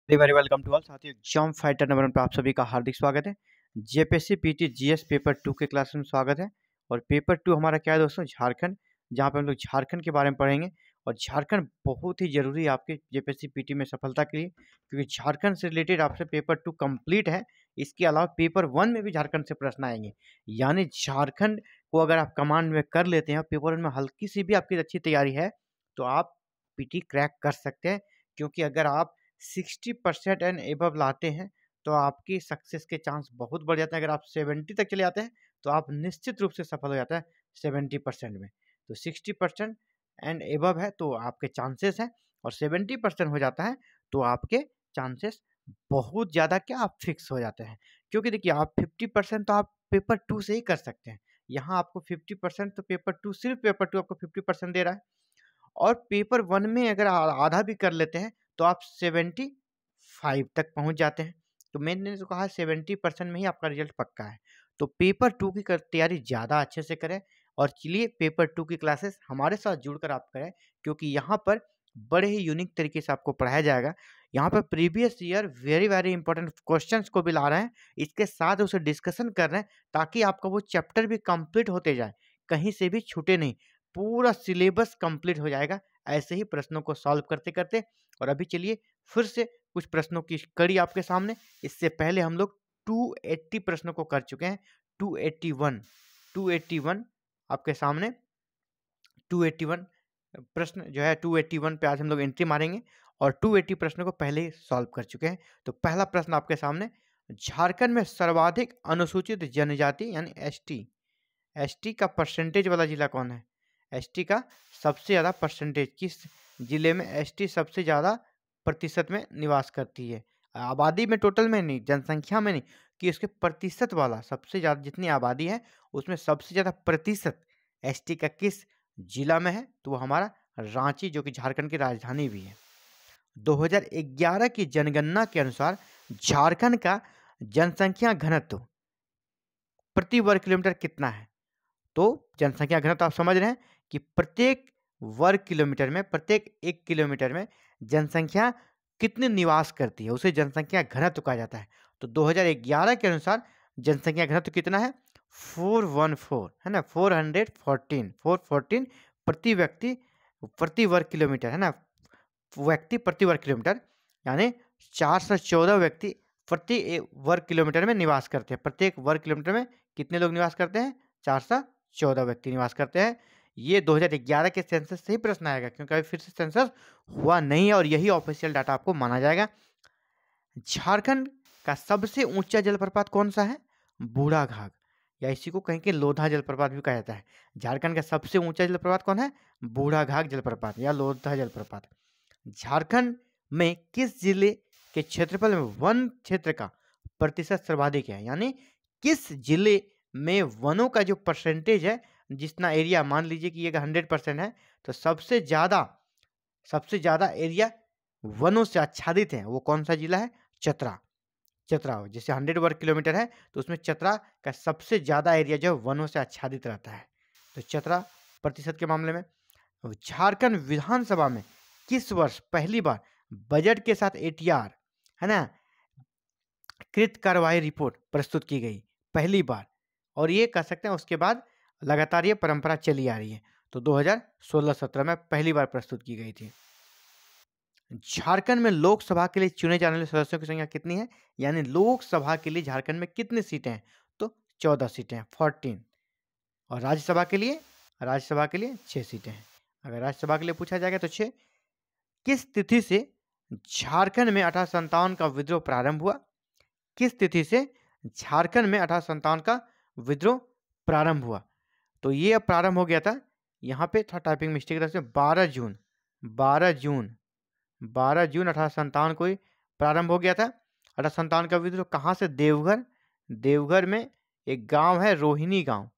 Very welcome to all साथियों। Exam fighter number 1 पर आप सभी का हार्दिक स्वागत है। जेपीएससी पीटी जीएस पेपर 2 के क्लास में स्वागत है। और पेपर 2 हमारा क्या है दोस्तों, झारखंड, जहां पे हम लोग झारखंड के बारे में पढ़ेंगे। और झारखंड बहुत ही जरूरी है आपके जेपीएससी पीटी में सफलता के लिए, क्योंकि झारखंड से रिलेटेड आपसे पेपर 2 कंप्लीट है। इसके अलावा पेपर 1 में भी झारखंड से प्रश्न आएंगे। यानी झारखंड को अगर आप कमांड में कर लेते हैं, पेपर 1 में हल्की सी भी आपकी अच्छी तैयारी है, तो आप पीटी क्रैक कर सकते हैं। क्योंकि अगर आप 60% एंड एबव लाते हैं तो आपकी सक्सेस के चांस बहुत बढ़ जाते हैं। अगर आप 70 तक चले जाते हैं तो आप निश्चित रूप से सफल हो जाता है 70% में। तो 60% एंड एबव है तो आपके चांसेस हैं, और 70% हो जाता है तो आपके चांसेस बहुत ज़्यादा क्या आप फिक्स हो जाते हैं। क्योंकि देखिए, आप 50% तो आप पेपर 2 से ही कर सकते हैं। यहाँ आपको 50%, तो पेपर 2, सिर्फ पेपर 2 आपको 50% दे रहा है। और पेपर 1 में अगर आधा भी कर लेते हैं तो आप 75 तक पहुंच जाते हैं। तो मैंने तो कहा 70% में ही आपका रिजल्ट पक्का है। तो पेपर 2 की तैयारी ज़्यादा अच्छे से करें। और चलिए, पेपर 2 की क्लासेस हमारे साथ जुड़कर आप करें, क्योंकि यहाँ पर बड़े ही यूनिक तरीके से आपको पढ़ाया जाएगा। यहाँ पर previous year very very important questions को भी ला रहे हैं, इसके साथ उसे डिस्कशन कर रहे हैं, ताकि आपका वो चैप्टर भी कंप्लीट होते जाए, कहीं से भी छूटे नहीं, पूरा सिलेबस कंप्लीट हो जाएगा ऐसे ही प्रश्नों को सॉल्व करते करते। और अभी चलिए फिर से कुछ प्रश्नों की कड़ी आपके सामने। इससे पहले हम लोग 280 प्रश्नों को कर चुके हैं। 281 आपके सामने 281 प्रश्न जो है, 281 पे आज हम लोग एंट्री मारेंगे। और 280 प्रश्नों को पहले ही सॉल्व कर चुके हैं। तो पहला प्रश्न आपके सामने, झारखंड में सर्वाधिक अनुसूचित जनजाति यानी एसटी का परसेंटेज वाला जिला कौन है? एसटी का सबसे ज़्यादा परसेंटेज किस जिले में एसटी सबसे ज़्यादा प्रतिशत में निवास करती है? आबादी में, टोटल में नहीं, जनसंख्या में नहीं, कि उसके प्रतिशत वाला सबसे ज़्यादा, जितनी आबादी है उसमें सबसे ज़्यादा प्रतिशत एसटी का किस जिला में है? तो वो हमारा रांची, जो कि झारखंड की राजधानी भी है। 2011 की जनगणना के अनुसार झारखंड का जनसंख्या घनत्व प्रति वर्ग किलोमीटर कितना है? तो जनसंख्या घनत्व आप समझ रहे हैं कि प्रत्येक वर्ग किलोमीटर में, प्रत्येक 1 किलोमीटर में जनसंख्या कितनी निवास करती है, उसे जनसंख्या घनत्व कहा जाता है। तो 2011 के अनुसार जनसंख्या घनत्व कितना है? 414 है ना, 414 प्रति व्यक्ति प्रति वर्ग किलोमीटर है ना, व्यक्ति प्रति वर्ग किलोमीटर, यानी 414 व्यक्ति प्रति वर्ग किलोमीटर में निवास करते हैं। प्रत्येक वर्ग किलोमीटर में कितने लोग निवास करते हैं? 414 व्यक्ति निवास करते हैं। ये 2011 के सेंसस से ही प्रश्न आएगा, क्योंकि अभी फिर से सेंसस हुआ नहीं है और यही ऑफिशियल डाटा आपको माना जाएगा। झारखंड का सबसे ऊंचा जलप्रपात कौन सा है? बूढ़ा घाघ, या इसी को कहीं के लोधा जलप्रपात भी कहा जाता है। झारखंड का सबसे ऊंचा जलप्रपात कौन है? बूढ़ा घाघ जलप्रपात या लोधा जलप्रपात। झारखंड में किस जिले के क्षेत्रफल में वन क्षेत्र का प्रतिशत सर्वाधिक है? यानी किस जिले में वनों का जो परसेंटेज है, जितना एरिया, मान लीजिए कि ये 100% है, तो सबसे ज़्यादा एरिया वनों से आच्छादित है, वो कौन सा जिला है? चतरा। जैसे 100 वर्ग किलोमीटर है तो उसमें चतरा का सबसे ज़्यादा एरिया जो है वनों से आच्छादित रहता है। तो चतरा प्रतिशत के मामले में। झारखंड विधानसभा में किस वर्ष पहली बार बजट के साथ एटीआर है ना, कृत कार्रवाई रिपोर्ट प्रस्तुत की गई? पहली बार। और ये कह सकते हैं उसके बाद लगातार ये परंपरा चली आ रही है। तो 2016-17 में पहली बार प्रस्तुत की गई थी। झारखंड में लोकसभा के लिए चुने जाने वाले सदस्यों की संख्या कितनी है? यानी लोकसभा के लिए झारखंड में कितनी सीटें हैं? तो 14 सीटें हैं, 14। और राज्यसभा के लिए 6 सीटें हैं। अगर राज्यसभा के लिए पूछा जाएगा तो 6। किस तिथि से झारखंड में 1857 का विद्रोह प्रारंभ हुआ? किस तिथि से झारखंड में 1857 का विद्रोह प्रारंभ हुआ? तो ये अब प्रारंभ हो गया था, यहाँ पे था टाइपिंग मिस्टेक तरफ से, 12 जून 1857 को ही प्रारंभ हो गया था 1857 का विद्रोह। कहाँ से? देवघर में एक गांव है रोहिणी गांव,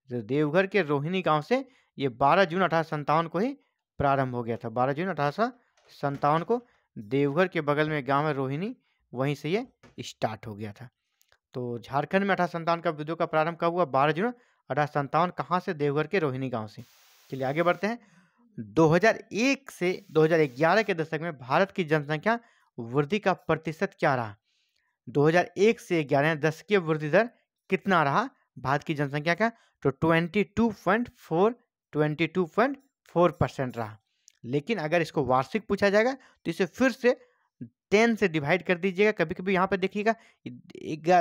तो देवघर के रोहिणी गांव से ये 12 जून 1857 को ही प्रारंभ हो गया था। 12 जून 1857 को देवघर के बगल में एक गांव है रोहिणी, वहीं से ये स्टार्ट हो गया था। तो झारखंड में 1857 का विद्रोह का प्रारंभ कब हुआ? 12 जून 1857। कहाँ से? देवघर के रोहिणी गांव से। चलिए आगे बढ़ते हैं। 2001 से 2011 के दशक में भारत की जनसंख्या वृद्धि का प्रतिशत क्या रहा? 2001 से 11 दशकीय वृद्धि दर कितना रहा भारत की जनसंख्या का? तो 22.4% रहा। लेकिन अगर इसको वार्षिक पूछा जाएगा तो इसे फिर से 10 से डिवाइड कर दीजिएगा। कभी कभी यहाँ पे देखिएगा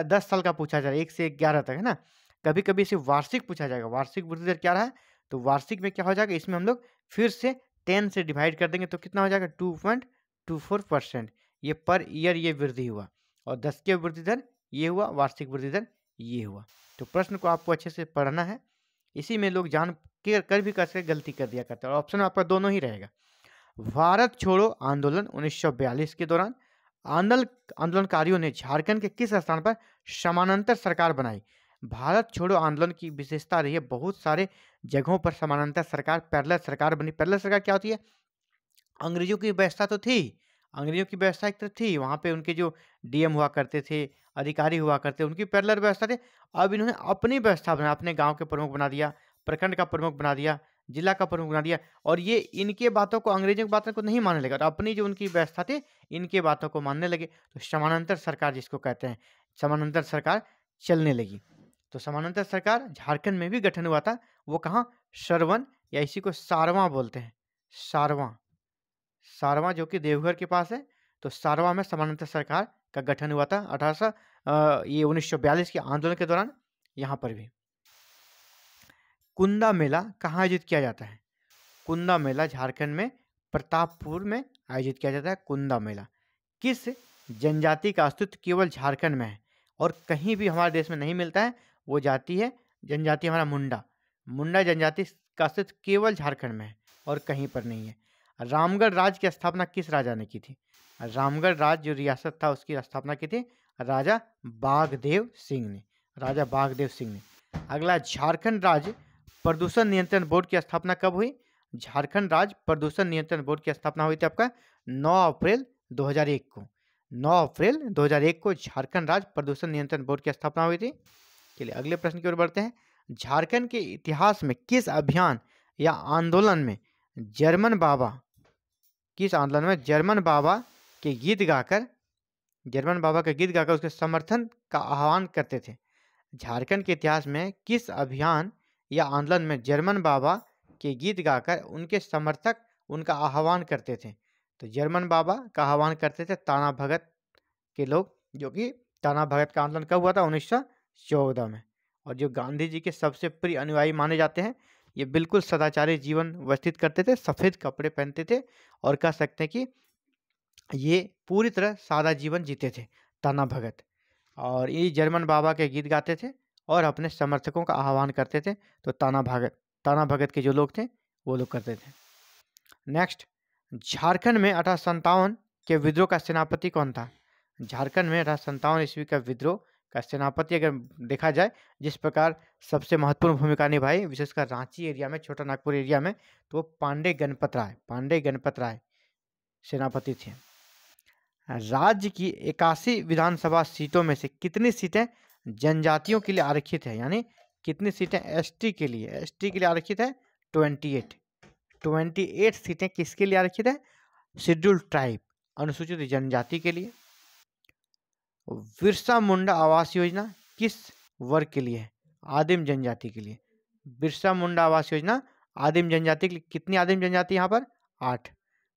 10 साल का पूछा जा रहा है, 1 से 11 तक, है ना। कभी कभी इसे वार्षिक पूछा जाएगा, वार्षिक वृद्धि दर क्या रहा है, तो वार्षिक में क्या हो जाएगा, इसमें हम लोग फिर से 10 से डिवाइड कर देंगे तो कितना हो जाएगा 2.24%। ये पर ईयर ये वृद्धि हुआ, और दशकीय वृद्धि दर ये हुआ, वार्षिक वृद्धि दर ये हुआ। तो प्रश्न को आपको अच्छे से पढ़ना है, इसी में लोग जान के कर भी कर गलती कर दिया करते हैं। और ऑप्शन आपका दोनों ही रहेगा। भारत छोड़ो आंदोलन 1942 के दौरान आंदोलनकारियों ने झारखंड के किस स्थान पर समानांतर सरकार बनाई? भारत छोड़ो आंदोलन की विशेषता रही है बहुत सारे जगहों पर समानांतर सरकार, पैरेलल सरकार बनी। पैरेलल सरकार क्या होती है? अंग्रेजों की व्यवस्था तो थी, अंग्रेजों की व्यवस्था एक तो थी, वहाँ पे उनके जो डीएम हुआ करते थे, अधिकारी हुआ करते, उनकी पैरेलल व्यवस्था थी। अब इन्होंने अपनी व्यवस्था बना, अपने गांव के प्रमुख बना दिया, प्रखंड का प्रमुख बना दिया, जिला का प्रमुख बना दिया, और ये इनके बातों को, अंग्रेजों की बातों को नहीं मानने लगा, तो अपनी जो उनकी व्यवस्था थी इनके बातों को मानने लगे। तो समानांतर सरकार जिसको कहते हैं, समानांतर सरकार चलने लगी। तो समानांतर सरकार झारखंड में भी गठन हुआ था। वो कहाँ? सरवन, या इसी को सारवा बोलते हैं, सारवा, सारवा जो कि देवघर के पास है। तो सारवा में समानांतर सरकार का गठन हुआ था 1942 के आंदोलन के दौरान। यहाँ पर भी कुंदा मेला कहाँ आयोजित किया जाता है? कुंदा मेला झारखंड में प्रतापपुर में आयोजित किया जाता है। कुंदा मेला किस जनजाति का अस्तित्व केवल झारखंड में है और कहीं भी हमारे देश में नहीं मिलता है? वो जाति है, जनजाति हमारा मुंडा, मुंडा जनजाति का अस्तित्व केवल झारखंड में है और कहीं पर नहीं है। रामगढ़ राज्य की स्थापना किस राजा ने की थी? रामगढ़ राज्य जो रियासत था उसकी स्थापना की थी राजा बागदेव सिंह ने, राजा बागदेव सिंह ने। अगला, झारखंड राज्य प्रदूषण नियंत्रण बोर्ड की स्थापना कब हुई? झारखंड राज्य प्रदूषण नियंत्रण बोर्ड की स्थापना हुई थी आपका 9 अप्रैल 2001 को। 9 अप्रैल 2001 को झारखंड राज्य प्रदूषण नियंत्रण बोर्ड की स्थापना हुई थी। चलिए अगले प्रश्न की ओर बढ़ते हैं। झारखंड के इतिहास में किस अभियान या आंदोलन में जर्मन बाबा, किस आंदोलन में जर्मन बाबा के गीत गाकर, जर्मन बाबा के गीत गाकर उसके समर्थन का आह्वान करते थे? झारखंड के इतिहास में किस अभियान या आंदोलन में जर्मन बाबा के गीत गाकर उनके समर्थक उनका आह्वान करते थे? तो जर्मन बाबा का आह्वान करते थे ताना भगत के लोग, जो कि ताना भगत का आंदोलन कब हुआ था? 1914 में। और जो गांधी जी के सबसे प्रिय अनुयायी माने जाते हैं, ये बिल्कुल सदाचारी जीवन व्यतीत करते थे, सफ़ेद कपड़े पहनते थे और कह सकते हैं कि ये पूरी तरह सादा जीवन जीते थे ताना भगत। और ये जर्मन बाबा के गीत गाते थे और अपने समर्थकों का आह्वान करते थे। तो ताना भगत के जो लोग थे वो लोग करते थे। नेक्स्ट, झारखंड में 1857 के विद्रोह का सेनापति कौन था? झारखंड में 1857 ईस्वी का विद्रोह का सेनापति अगर देखा जाए, जिस प्रकार सबसे महत्वपूर्ण भूमिका निभाई विशेषकर रांची एरिया में, छोटा नागपुर एरिया में, तो वो पांडे गणपत राय सेनापति थे। राज्य की 81 विधानसभा सीटों में से कितनी सीटें जनजातियों के लिए आरक्षित है? यानी कितनी सीटें एसटी के लिए आरक्षित है? 28 सीटें किसके लिए आरक्षित है? शेड्यूल्ड ट्राइब, अनुसूचित जनजाति के लिए। बिरसा मुंडा आवास योजना किस वर्ग के लिए है? आदिम जनजाति के लिए। बिरसा मुंडा आवास योजना आदिम जनजाति के लिए। कितनी आदिम जनजाति यहाँ पर? 8।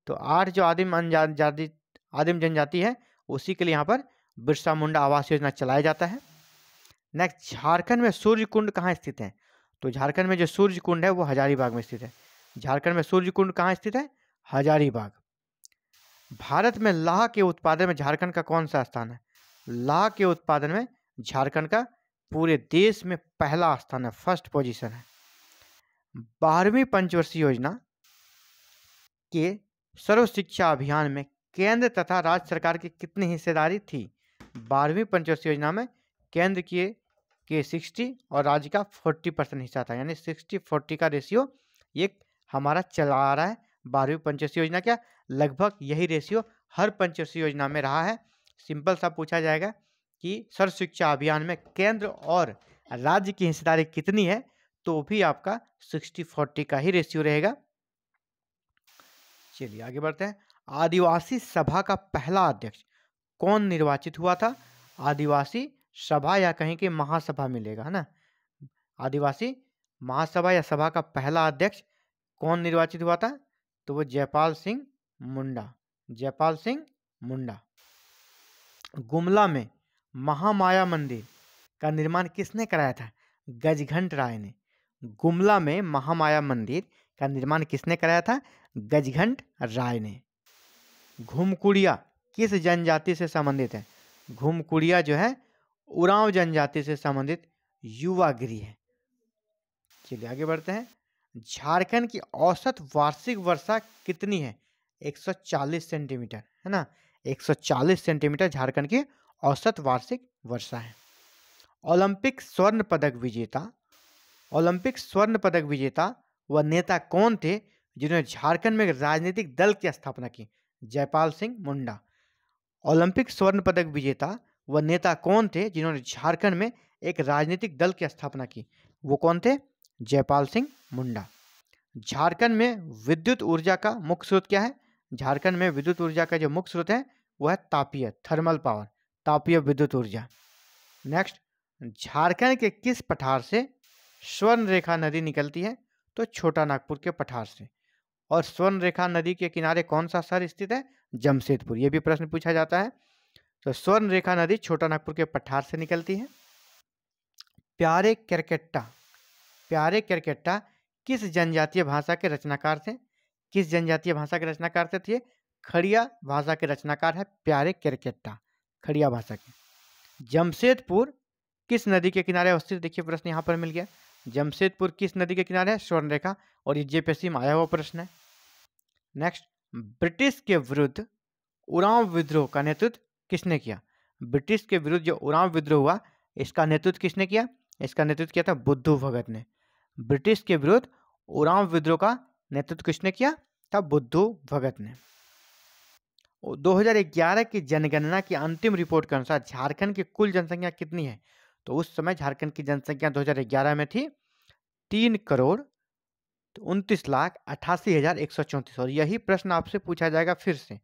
तो 8 जो आदिम जनजाति है उसी के लिए यहाँ पर बिरसा मुंडा आवास योजना चलाया जाता है। नेक्स्ट, झारखंड में सूर्य कुंड कहाँ स्थित है? तो झारखंड में जो सूर्य कुंड है वो हजारीबाग में स्थित है। झारखंड में सूर्य कुंड कहाँ स्थित है? हजारीबाग। भारत में लाह के उत्पादन में झारखंड का कौन सा स्थान है? लाह के उत्पादन में झारखंड का पूरे देश में पहला स्थान है, फर्स्ट पोजीशन है। 12वीं पंचवर्षीय योजना के सर्व शिक्षा अभियान में केंद्र तथा राज्य सरकार की कितनी हिस्सेदारी थी? 12वीं पंचवर्षीय योजना में केंद्र के 60 और राज्य का 40% हिस्सा था, यानी 60-40 का रेशियो ये हमारा चला आ रहा है। 12वीं पंचवर्षीय योजना क्या लगभग यही रेशियो हर पंचवर्षीय योजना में रहा है। सिंपल सा पूछा जाएगा कि सर्व शिक्षा अभियान में केंद्र और राज्य की हिस्सेदारी कितनी है, तो भी आपका 60-40 का ही रेशियो रहेगा। चलिए आगे बढ़ते हैं। आदिवासी सभा का पहला अध्यक्ष कौन निर्वाचित हुआ था? आदिवासी सभा या कहीं की महासभा मिलेगा, है ना। आदिवासी महासभा या सभा का पहला अध्यक्ष कौन निर्वाचित हुआ था? तो वो जयपाल सिंह मुंडा, जयपाल सिंह मुंडा। गुमला में महामाया मंदिर का निर्माण किसने कराया था? गजघंट राय ने। गुमला में महामाया मंदिर का निर्माण किसने कराया था? गजघंट राय ने। घुमकुड़िया किस जनजाति से संबंधित है? घुमकुड़िया जो है उरांव जनजाति से संबंधित युवा गृह है। चलिए आगे बढ़ते हैं। झारखंड की औसत वार्षिक वर्षा कितनी है? 140 सेंटीमीटर, है ना। 140 सेंटीमीटर झारखंड की औसत वार्षिक वर्षा है। ओलंपिक स्वर्ण पदक विजेता, ओलंपिक स्वर्ण पदक विजेता व नेता कौन थे जिन्होंने झारखंड में राजनीतिक दल की स्थापना की? जयपाल सिंह मुंडा। ओलंपिक स्वर्ण पदक विजेता व नेता कौन थे जिन्होंने झारखंड में एक राजनीतिक दल की स्थापना की? वो कौन थे? जयपाल सिंह मुंडा। झारखंड में विद्युत ऊर्जा का मुख्य स्रोत क्या है? झारखंड में विद्युत ऊर्जा का जो मुख्य स्रोत है वह है तापीय, थर्मल पावर, तापीय विद्युत ऊर्जा। नेक्स्ट, झारखंड के किस पठार से स्वर्ण रेखा नदी निकलती है? तो छोटा नागपुर के पठार से। और स्वर्ण रेखा नदी के किनारे कौन सा शहर स्थित है? जमशेदपुर। यह भी प्रश्न पूछा जाता है। तो स्वर्ण रेखा नदी छोटा नागपुर के पठार से निकलती है। प्यारे केरकेट्टा, प्यारे केरकेट्टा किस जनजातीय भाषा के रचनाकार थे? किस जनजातीय भाषा के रचनाकार थे? खड़िया भाषा के रचनाकार है प्यारे केरकेट्टा, खड़िया भाषा के। जमशेदपुर किस नदी के किनारे अवस्थित? देखिए प्रश्न यहाँ पर मिल गया। जमशेदपुर किस नदी के किनारे है? स्वर्ण रेखा। और ये जेपीएससी में आया हुआ प्रश्न है। नेक्स्ट, ब्रिटिश के विरुद्ध उरांव विद्रोह का नेतृत्व किसने किया? ब्रिटिश के विरुद्ध जो उरांव विद्रोह हुआ इसका नेतृत्व किसने किया? इसका नेतृत्व किया था बुद्धू भगत ने। ब्रिटिश के विरुद्ध उरांव विद्रोह का नेतृत्व किसने किया था? बुद्धू भगत ने। 2011 की जनगणना की अंतिम रिपोर्ट के अनुसार झारखंड की कुल जनसंख्या कितनी है? तो उस समय झारखंड की जनसंख्या 2011 में थी 3,29,88,134। और यही प्रश्न आपसे पूछा जाएगा फिर से,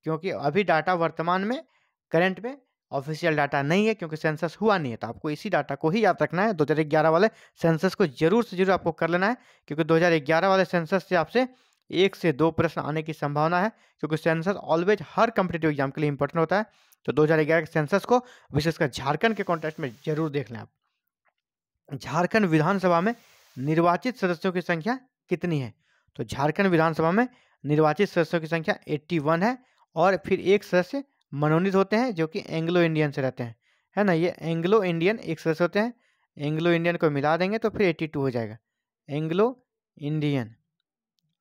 क्योंकि अभी डाटा वर्तमान में करंट में ऑफिशियल डाटा नहीं है, क्योंकि सेंसस हुआ नहीं है। तो आपको इसी डाटा को ही याद रखना है। 2011 वाले सेंसस को जरूर से जरूर आपको कर लेना है, क्योंकि 2011 वाले सेंसस से आपसे 1 से 2 प्रश्न आने की संभावना है, क्योंकि सेंसस ऑलवेज हर कॉम्पिटिटिव एग्जाम के लिए इंपॉर्टेंट होता है। तो 2011 के सेंसस को विशेषकर झारखंड के कॉन्टेक्स्ट में जरूर देख लें आप। झारखंड विधानसभा में निर्वाचित सदस्यों की संख्या कितनी है? तो झारखंड विधानसभा में निर्वाचित सदस्यों की संख्या 81 है। और फिर एक सदस्य मनोनीत होते हैं जो कि एंग्लो इंडियन से रहते हैं, है ना। ये एंग्लो इंडियन एक सदस्य होते हैं। एंग्लो इंडियन को मिला देंगे तो फिर 82 हो जाएगा। एंग्लो इंडियन,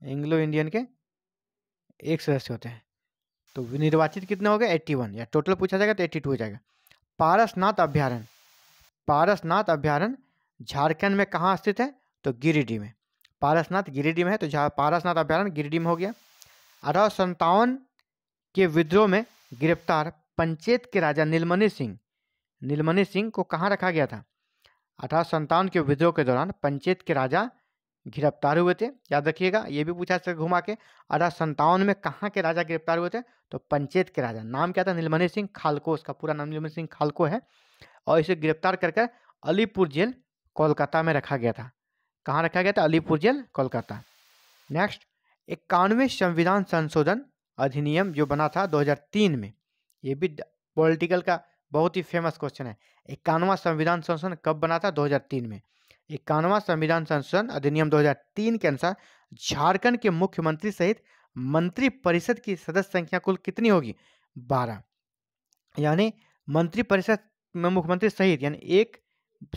एंग्लो इंडियन के एक सदस्य होते हैं। तो निर्वाचित कितने हो गए? 81, या टोटल पूछा जाएगा तो 82 हो जाएगा। पारसनाथ अभ्यारण्य, पारसनाथ अभ्यारण्य झारखंड में कहाँ स्थित है? तो गिरिडीह में। पारसनाथ गिरिडीह में है, तो पारसनाथ अभ्यारण्य गिरिडीह में हो गया। 1857 के विद्रोह में गिरफ्तार पंचेत के राजा नीलमणि सिंह, नीलमणि सिंह को कहाँ रखा गया था? 1857 के विद्रोह के दौरान पंचेत के राजा गिरफ्तार हुए थे। याद रखिएगा, ये भी पूछा सकता घुमा के। 1857 में कहाँ के राजा गिरफ्तार हुए थे? तो पंचेत के राजा। नाम क्या था? नीलमणि सिंह खालको, उसका पूरा नाम नीलमणि सिंह खालको है। और इसे गिरफ्तार करके अलीपुर जेल कोलकाता में रखा गया था। कहाँ रखा गया था? अलीपुर जेल कोलकाता। नेक्स्ट, 91वें संविधान संशोधन अधिनियम जो बना था 2003 में, ये भी पॉलिटिकल का बहुत ही फेमस क्वेश्चन है। 91वां संविधान संशोधन कब बना था? 2003 में। 91वां संविधान संशोधन अधिनियम 2003 के अनुसार झारखंड के मुख्यमंत्री सहित मंत्री परिषद की सदस्य संख्या कुल कितनी होगी? 12। यानी मंत्री परिषद में मुख्यमंत्री सहित यानी एक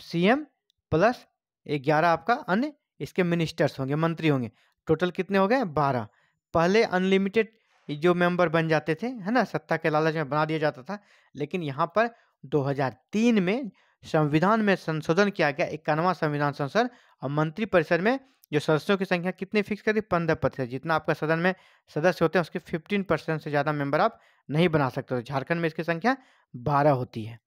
सीएम प्लस 11 आपका अन्य इसके मिनिस्टर्स होंगे, मंत्री होंगे। टोटल कितने हो गए? 12। पहले अनलिमिटेड जो मेंबर बन जाते थे, है ना, सत्ता के लालच में बना दिया जाता था। लेकिन यहाँ पर 2003 में संविधान में संशोधन किया गया, 91वां संविधान संशोधन। और मंत्री परिषद में जो सदस्यों की संख्या कितनी फिक्स कर दी? 15%। जितना आपका सदन में सदस्य होते हैं उसके 15% से ज़्यादा मेंबर आप नहीं बना सकते। तो झारखंड में इसकी संख्या 12 होती है।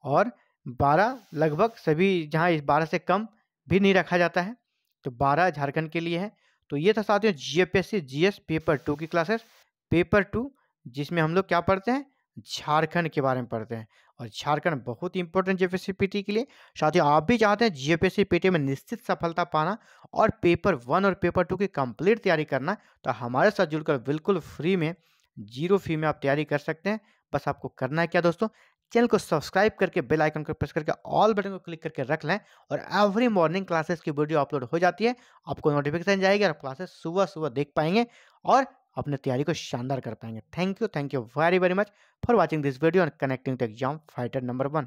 और 12 लगभग सभी जहाँ इस 12 से कम भी नहीं रखा जाता है। तो 12 झारखंड के लिए है। तो ये था साथियों जीएपीएससी जीएस पेपर 2 की क्लासेस। पेपर 2 जिसमें हम लोग क्या पढ़ते हैं, झारखंड के बारे में पढ़ते हैं। और झारखंड बहुत इंपॉर्टेंट जीपीएससी पीटी के लिए। साथियों आप भी चाहते हैं जीपीएससी पीटी में निश्चित सफलता पाना और पेपर 1 और पेपर 2 की कंप्लीट तैयारी करना, तो हमारे साथ जुड़कर बिल्कुल फ्री में, जीरो फी में आप तैयारी कर सकते हैं। बस आपको करना है क्या दोस्तों, चैनल को सब्सक्राइब करके बेल आइकन को प्रेस करके ऑल बटन को क्लिक करके रख लें, और एवरी मॉर्निंग क्लासेस की वीडियो अपलोड हो जाती है, आपको नोटिफिकेशन जाएगी और क्लासेस सुबह सुबह देख पाएंगे और अपने तैयारी को शानदार कर पाएंगे। Thank you very very much for watching this video and connecting the exam fighter number 1।